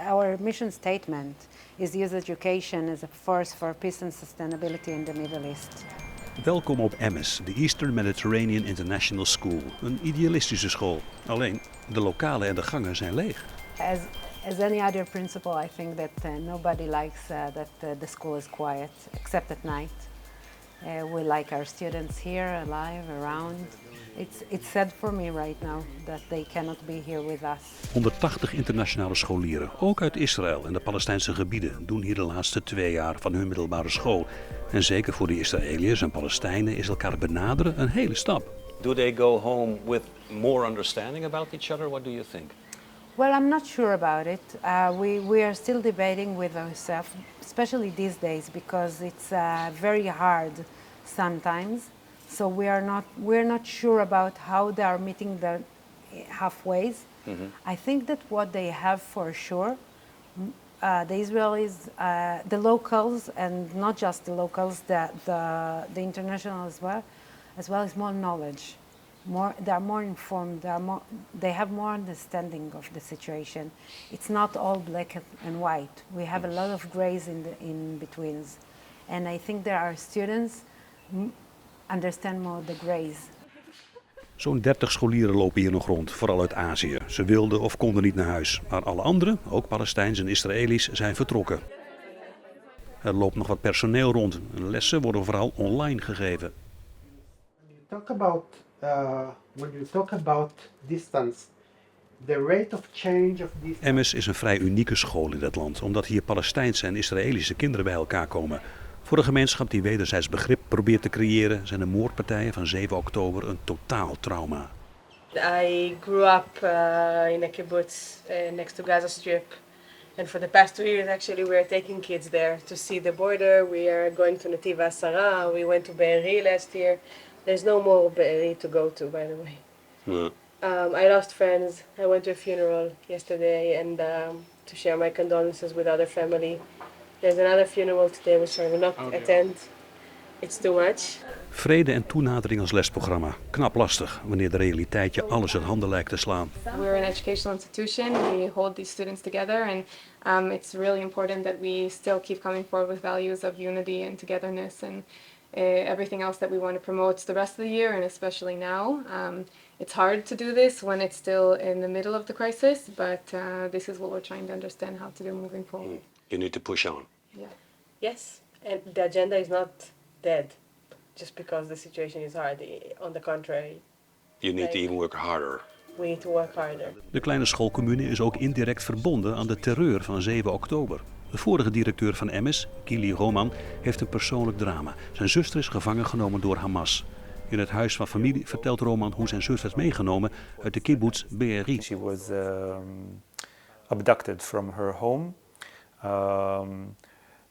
our mission statement is use education as a force for peace and sustainability in the Middle East. Welkom op EMS, de Eastern Mediterranean International School. Een idealistische school. Alleen, de lokalen en de gangen zijn leeg. As any other principal, I think that nobody likes that the school is quiet, except at night. We like our students here, alive, around. It's sad for me right now that they cannot be here with us. 180 internationale scholieren, ook uit Israël en de Palestijnse gebieden, doen hier de laatste 2 jaar van hun middelbare school. En zeker voor de Israëliërs en Palestijnen is elkaar benaderen een hele stap. Do they go home with more understanding about each other? What do you think? Well, I'm not sure about it. We are still debating with ourselves, especially these days, because it's very hard sometimes. So we're not sure about how they are meeting the halfways. Mm-hmm. I think that what they have for sure, the Israelis, the locals, and not just the locals, the international as well is more knowledge. They are more informed. They have more understanding of the situation. It's not all black and white. We have a lot of grays in betweens, and I think there are students understand more the grays. Zo'n 30 scholieren lopen hier nog rond, vooral uit Azië. Ze wilden of konden niet naar huis, maar alle anderen, ook Palestijnse en Israëli's, zijn vertrokken. Er loopt nog wat personeel rond. Lessen worden vooral online gegeven. When you talk about distance, the rate of change of distance. EMS is een vrij unieke school in dat land, omdat hier Palestijnse en Israëlische kinderen bij elkaar komen. Voor een gemeenschap die wederzijds begrip probeert te creëren, zijn de moordpartijen van 7 oktober een totaal trauma. I grew up in a kibbutz next to Gaza Strip. And for the past 2 years, actually, we are taking kids there to see the border. We are going to Netiv Asara. We went to Be'eri last year. There's no more Be'eri to go to, by the way. No. I lost friends. I went to a funeral yesterday and to share my condolences with other family. There's another funeral today which I will not attend. It's too much. Vrede en toenadering als lesprogramma. Knap lastig wanneer de realiteit je alles uit handen lijkt te slaan. We're an educational institution. We hold these students together and it's really important that we still keep coming forward with values of unity and togetherness and everything else that we want to promote the rest of the year and especially now. It's hard to do this when it's still in the middle of the crisis, but this is what we're trying to understand how to do moving forward. You need to push on. Yeah. Yes, and the agenda is not dead just because the situation is hard. On the contrary. You need to even work harder. We need to work harder. De kleine schoolcommune is ook indirect verbonden aan de terreur van 7 oktober. De vorige directeur van EMS, Gili Roman, heeft een persoonlijk drama. Zijn zuster is gevangen genomen door Hamas. In het huis van familie vertelt Roman hoe zijn zus werd meegenomen uit de kibbutz Be'eri. She was abducted from her home.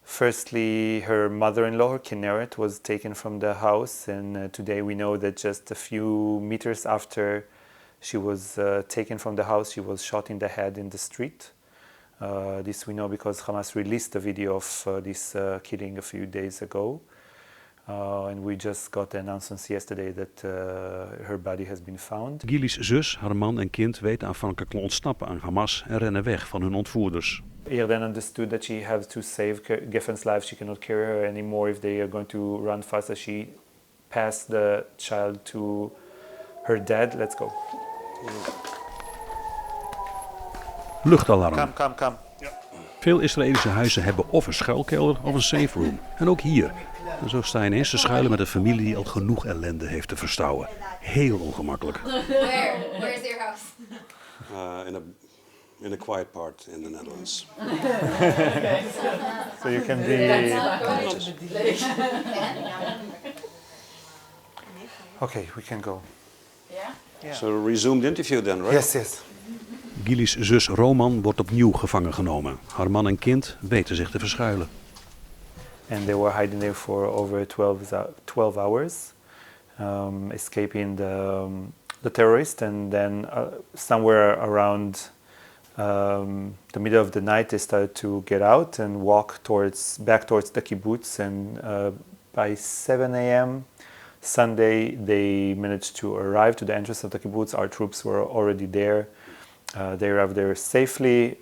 Firstly, her mother-in-law, her Kinneret, was taken from the house, and today we know that just a few meters after she was taken from the house, she was shot in the head in the street. This we know because Hamas released a video of this killing a few days ago. And we just got the announcement yesterday that her body has been found. Gili's zus, haar man en kind weten aanvankelijk te ontsnappen aan Hamas en rennen weg van hun ontvoerders. Yarden understood that she has to save Gefen's life. She cannot carry her anymore if they are going to run fast. As she passed the child to her dad. Let's go. Luchtalarm. Come. Veel Israëlische huizen hebben of een schuilkelder of een safe room. En ook hier. En zo sta je ineens te schuilen met een familie die al genoeg ellende heeft te verstouwen. Heel ongemakkelijk. Where is your house? In a quiet part in the Netherlands. So you can be... Okay, we can go. Yeah? So resumed interview then, right? Yes. Gili's zus Roman wordt opnieuw gevangen genomen. Haar man en kind weten zich te verschuilen. And they were hiding there for over 12 hours, escaping the terrorists. And then somewhere around the middle of the night, they started to get out and walk back towards the kibbutz. And by 7 a.m. Sunday, they managed to arrive to the entrance of the kibbutz. Our troops were already there. They arrived there safely.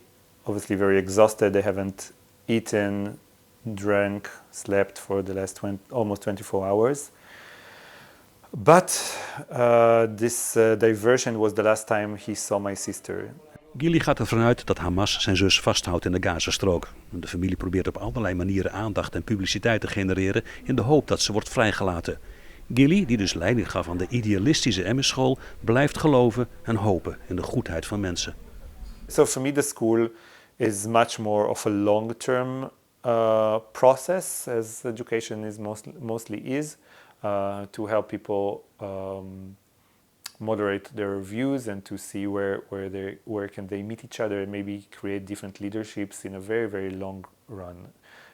obviously very exhausted. They haven't eaten, drank, slept for the last almost 24 hours. But this diversion was the last time he saw my sister. Gili gaat ervan uit dat Hamas zijn zus vasthoudt in de Gazastrook. De familie probeert op allerlei manieren aandacht en publiciteit te genereren in de hoop dat ze wordt vrijgelaten. Gili, die dus leiding gaf aan de idealistische MS-school, blijft geloven en hopen in de goedheid van mensen. So for me the school is much more of a long-term process, as education is mostly is, to help people moderate their views and to see where can they meet each other and maybe create different leaderships in a very, very long run,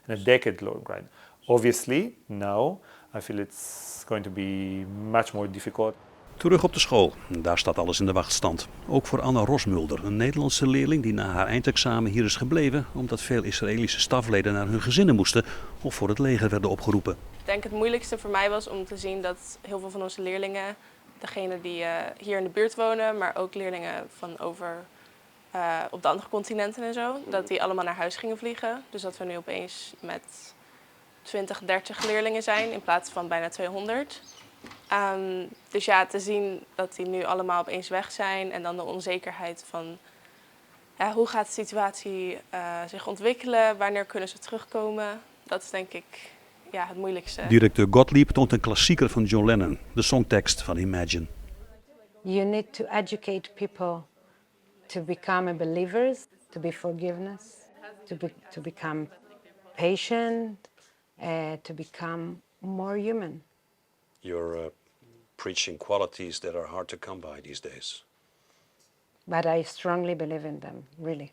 in a decade long run. Obviously, now I feel it's going to be much more difficult. Terug op de school. Daar staat alles in de wachtstand. Ook voor Anna Rosmulder, een Nederlandse leerling die na haar eindexamen hier is gebleven omdat veel Israëlische stafleden naar hun gezinnen moesten of voor het leger werden opgeroepen. Ik denk het moeilijkste voor mij was om te zien dat heel veel van onze leerlingen, degenen die hier in de buurt wonen, maar ook leerlingen van op de andere continenten en zo, dat die allemaal naar huis gingen vliegen. Dus dat we nu opeens met 20, 30 leerlingen zijn in plaats van bijna 200. Dus ja, te zien dat die nu allemaal opeens weg zijn en dan de onzekerheid van hoe gaat de situatie zich ontwikkelen, wanneer kunnen ze terugkomen, dat is denk ik het moeilijkste. Directeur Gottlieb toont een klassieker van John Lennon, de songtekst van Imagine. You need to educate people to become believers, to be forgiveness, to become patient, to become more human. You're preaching qualities that are hard to come by these days. But I strongly believe in them, really.